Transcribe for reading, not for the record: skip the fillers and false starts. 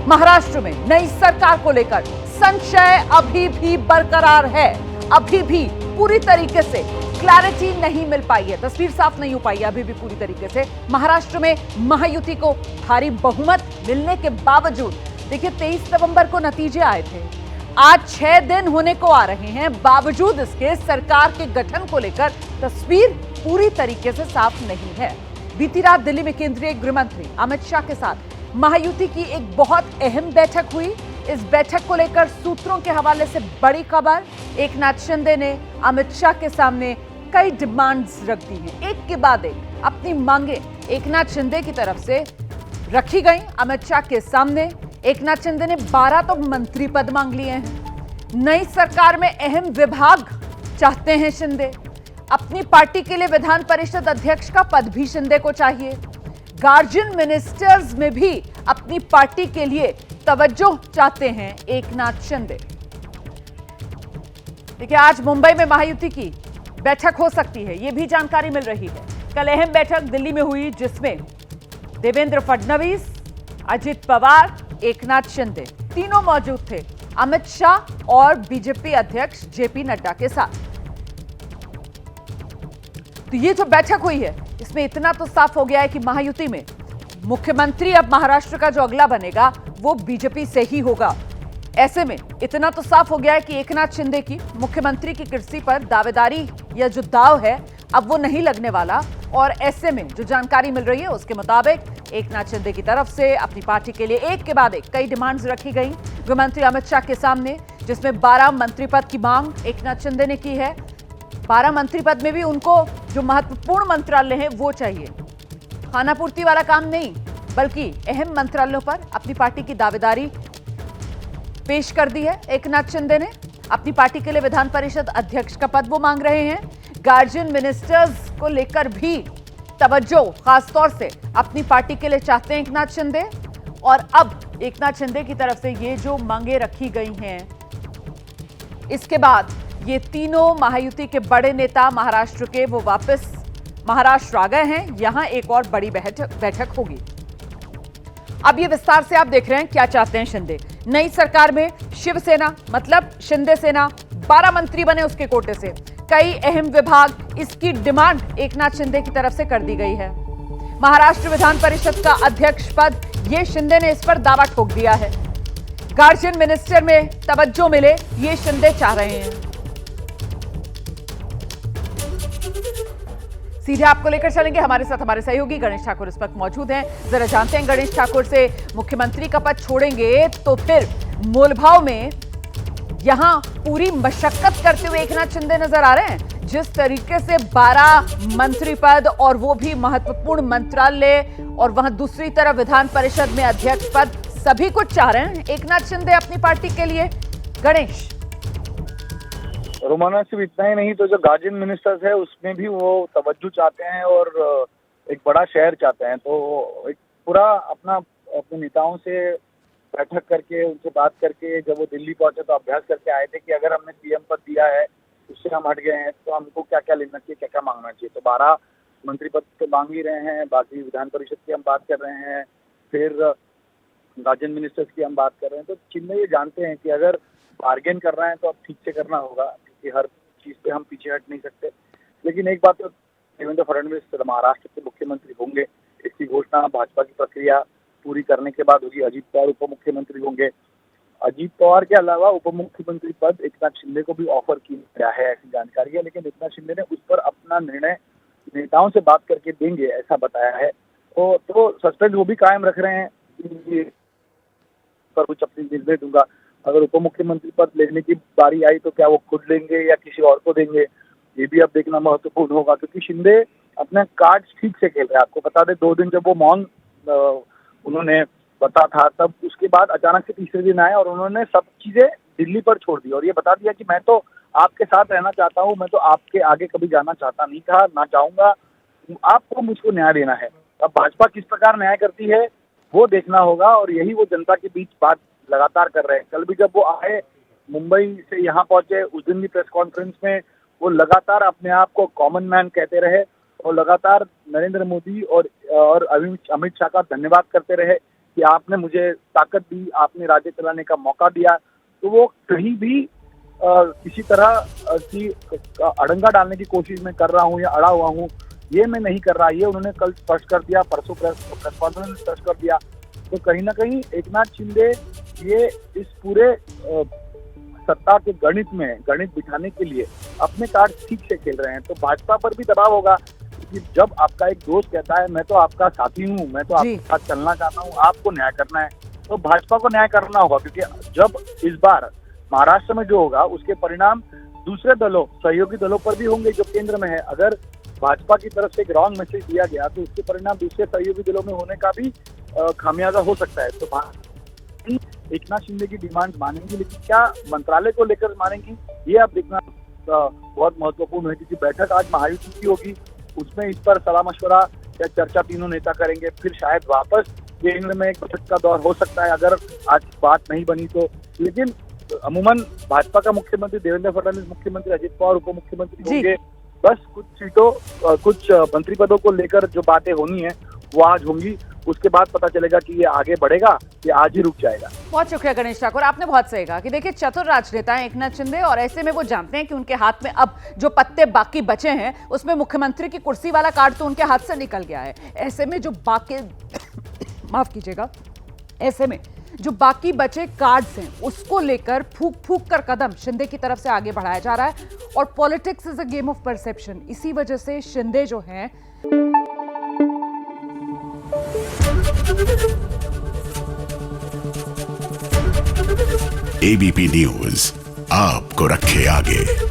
महाराष्ट्र में नई सरकार को लेकर संशय अभी भी बरकरार है। अभी भी पूरी तरीके से क्लैरिटी नहीं मिल पाई है, तस्वीर साफ नहीं हो पाई है अभी भी पूरी तरीके से। महाराष्ट्र में महायुति को भारी बहुमत मिलने के बावजूद, देखिए 23 नवंबर को नतीजे आए थे, आज 6 दिन होने को आ रहे हैं, बावजूद इसके सरकार के गठन को लेकर तस्वीर पूरी तरीके से साफ नहीं है। बीती रात दिल्ली में केंद्रीय गृह मंत्री अमित शाह के साथ महायुति की एक बहुत अहम बैठक हुई। इस बैठक को लेकर सूत्रों के हवाले से बड़ी खबर, एकनाथ शिंदे ने अमित शाह के सामने कई डिमांड्स रख दी हैं। एक के बाद एक अपनी मांगे एकनाथ शिंदे की तरफ से रखी गई अमित शाह के सामने। एकनाथ शिंदे ने 12 तो मंत्री पद मांग लिए हैं। नई सरकार में अहम विभाग चाहते हैं शिंदे। अपनी पार्टी के लिए विधान परिषद अध्यक्ष का पद भी शिंदे को चाहिए। गार्जियन मिनिस्टर्स में भी अपनी पार्टी के लिए तवज्जो चाहते हैं एकनाथ शिंदे। देखिए आज मुंबई में महायुति की बैठक हो सकती है, यह भी जानकारी मिल रही है। कल अहम बैठक दिल्ली में हुई जिसमें देवेंद्र फडणवीस, अजित पवार, एकनाथ शिंदे तीनों मौजूद थे, अमित शाह और बीजेपी अध्यक्ष जेपी नड्डा के साथ। तो ये जो बैठक हुई है इसमें इतना तो साफ हो गया है कि महायुति में मुख्यमंत्री अब महाराष्ट्र का जो अगला बनेगा वो बीजेपी से ही होगा। ऐसे में इतना तो साफ हो गया है कि एकनाथ शिंदे की मुख्यमंत्री की कुर्सी पर दावेदारी या जो दाव है अब वो नहीं लगने वाला। और ऐसे में जो जानकारी मिल रही है उसके मुताबिक एकनाथ शिंदे की तरफ से अपनी पार्टी के लिए एक के बाद एक कई डिमांड्स रखी गई गृह मंत्री अमित शाह के सामने, जिसमें 12 मंत्री पद की मांग एकनाथ शिंदे ने की है। 12 मंत्री पद में भी उनको जो महत्वपूर्ण मंत्रालय हैं वो चाहिए, खानापूर्ति वाला काम नहीं, बल्कि अहम मंत्रालयों पर अपनी पार्टी की दावेदारी पेश कर दी है। एकनाथ शिंदे ने अपनी पार्टी के लिए विधान परिषद अध्यक्ष का पद वो मांग रहे हैं। गार्जियन मिनिस्टर्स को लेकर भी तवज्जो खासतौर से अपनी पार्टी के लिए चाहते हैं एकनाथ शिंदे। और अब एकनाथ शिंदे की तरफ से ये जो मांगे रखी गई हैं, इसके बाद ये तीनों महायुति के बड़े नेता महाराष्ट्र के वो वापस महाराष्ट्र आ गए हैं। यहां एक और बड़ी बैठक होगी। अब ये विस्तार से आप देख रहे हैं क्या चाहते हैं शिंदे। नई सरकार में शिवसेना मतलब शिंदे सेना 12 मंत्री बने उसके कोटे से, कई अहम विभाग, इसकी डिमांड एकनाथ शिंदे की तरफ से कर दी गई है। महाराष्ट्र विधान परिषद का अध्यक्ष पद ये शिंदे ने इस पर दावा ठोक दिया है। गार्जियन मिनिस्टर में तवज्जो मिले ये शिंदे चाह रहे हैं। सीधे आपको लेकर चलेंगे, हमारे साथ हमारे सहयोगी गणेश ठाकुर इस वक्त मौजूद हैं। जरा जानते हैं गणेश ठाकुर से, मुख्यमंत्री का पद छोड़ेंगे तो फिर मोलभाव में यहां पूरी मशक्कत करते हुए एकनाथ शिंदे नजर आ रहे हैं। जिस तरीके से 12 मंत्री पद और वो भी महत्वपूर्ण मंत्रालय, और वहां दूसरी तरफ विधान परिषद में अध्यक्ष पद, सभी कुछ चाह रहे हैं एकनाथ शिंदे अपनी पार्टी के लिए। गणेश रोमाना सिर्फ इतना ही नहीं तो जो गार्जियन मिनिस्टर्स है उसमें भी वो तवज्जो चाहते हैं और एक बड़ा शहर चाहते हैं। तो एक पूरा अपने नेताओं से बैठक करके उनसे बात करके जब वो दिल्ली पहुंचे तो अभ्यास करके आए थे कि अगर हमने सीएम पद दिया है उससे हम हट गए हैं तो हमको क्या क्या लेना चाहिए, क्या क्या मांगना चाहिए। तो 12 मंत्री पद तो मांग ही रहे हैं, बाकी विधान परिषद की हम बात कर रहे हैं, फिर गार्जियन मिनिस्टर्स की हम बात कर रहे हैं। तो शिंदे ये जानते हैं कि अगर बार्गेन कर रहे हैं तो अब ठीक से करना होगा, क्योंकि हर चीज पे हम पीछे हट नहीं सकते। लेकिन एक बात तो देवेंद्र फडणवीस महाराष्ट्र के मुख्यमंत्री होंगे, इसकी घोषणा भाजपा की प्रक्रिया पूरी करने के बाद होगी। अजित पवार उप मुख्यमंत्री होंगे। अजित पवार के अलावा उप मुख्यमंत्री पद एकनाथ शिंदे को भी ऑफर किया गया है, ऐसी जानकारी है। लेकिन एकनाथ शिंदे ने उस पर अपना निर्णय नेताओं से बात करके देंगे ऐसा बताया है। तो सस्पेंस वो भी कायम रख रहे हैं पर कुछ अपनी निर्णय दूंगा। अगर उप मुख्यमंत्री पद लेने की बारी आई तो क्या वो खुद लेंगे या किसी और को देंगे, ये भी अब देखना महत्वपूर्ण होगा। क्योंकि शिंदे अपने कार्ड्स ठीक से खेल रहे हैं। आपको बता दें 2 दिन जब वो मौन उन्होंने बता था, तब उसके बाद अचानक से तीसरे दिन आए और उन्होंने सब चीजें दिल्ली पर छोड़ दी और ये बता दिया कि मैं तो आपके साथ रहना चाहता हूँ, मैं तो आपके आगे कभी जाना चाहता नहीं था, ना चाहूंगा, आपको मुझको न्याय देना है। अब भाजपा किस प्रकार न्याय करती है वो देखना होगा और यही वो जनता के बीच बात लगातार कर रहे हैं। कल भी जब वो आए मुंबई से यहाँ पहुंचे, उस दिन भी प्रेस कॉन्फ्रेंस में वो लगातार अपने आप को कॉमन मैन कहते रहे और लगातार नरेंद्र मोदी और अमित शाह का धन्यवाद करते रहे कि आपने मुझे ताकत दी, आपने राज्य चलाने का मौका दिया, तो वो कहीं भी किसी तरह की अड़ंगा डालने की कोशिश मैं कर रहा हूँ या अड़ा हुआ हूँ, ये मैं नहीं कर रहा। ये उन्होंने कल स्पष्ट कर दिया, परसों प्रेस कॉन्फ्रेंस में स्पष्ट कर दिया। तो कहीं ना कहीं एकनाथ शिंदे ये इस पूरे सत्ता के गणित बिठाने के लिए अपने कार्ड ठीक से खेल रहे हैं। तो भाजपा पर भी दबाव होगा कि जब आपका एक दोस्त कहता है मैं तो आपका साथी हूँ, मैं तो आपके साथ चलना चाहता हूँ, आपको न्याय करना है, तो भाजपा को न्याय करना होगा। क्योंकि जब इस बार महाराष्ट्र में जो होगा उसके परिणाम दूसरे दलों, सहयोगी दलों पर भी होंगे जो केंद्र में है। अगर भाजपा की तरफ से एक रॉन्ग मैसेज दिया गया तो उसके परिणाम दूसरे सहयोगी दलों में होने का भी खामियाजा हो सकता है। तो एकनाथ शिंदे की डिमांड मानेंगी, लेकिन क्या मंत्रालय को लेकर मानेंगी, ये आप देखना बहुत महत्वपूर्ण है। क्योंकि बैठक आज महायुति की होगी, उसमें इस पर सलाह मशवरा या चर्चा तीनों नेता करेंगे। फिर शायद वापस केंद्र में एक बैठक का दौर हो सकता है अगर आज बात नहीं बनी तो। लेकिन अमूमन भाजपा का मुख्यमंत्री देवेंद्र फडणवीस, मुख्यमंत्री अजित पवार उप मुख्यमंत्री होंगे। बस कुछ सीटों, कुछ मंत्री पदों को लेकर जो बातें होनी है वो आज होंगी। उसके बाद पता चलेगा कि ये आगे बढ़ेगा या आज ही रुक जाएगा। बहुत शुक्रिया गणेश ठाकुर, आपने बहुत सही कहा कि देखिए चतुर राजनेता हैं एकनाथ शिंदे, और ऐसे में वो जानते हैं कि उनके हाथ में अब जो पत्ते बाकी बचे हैं उसमें मुख्यमंत्री की कुर्सी वाला कार्ड तो उनके हाथ से निकल गया है। ऐसे में जो बाकी माफ कीजिएगा, ऐसे में जो बाकी बचे कार्ड्स हैं उसको लेकर फूक फूक कर कदम शिंदे की तरफ से आगे बढ़ाया जा रहा है। और politics is a game of perception, इसी वजह से शिंदे जो हैं एबीपी न्यूज आपको रखे आगे।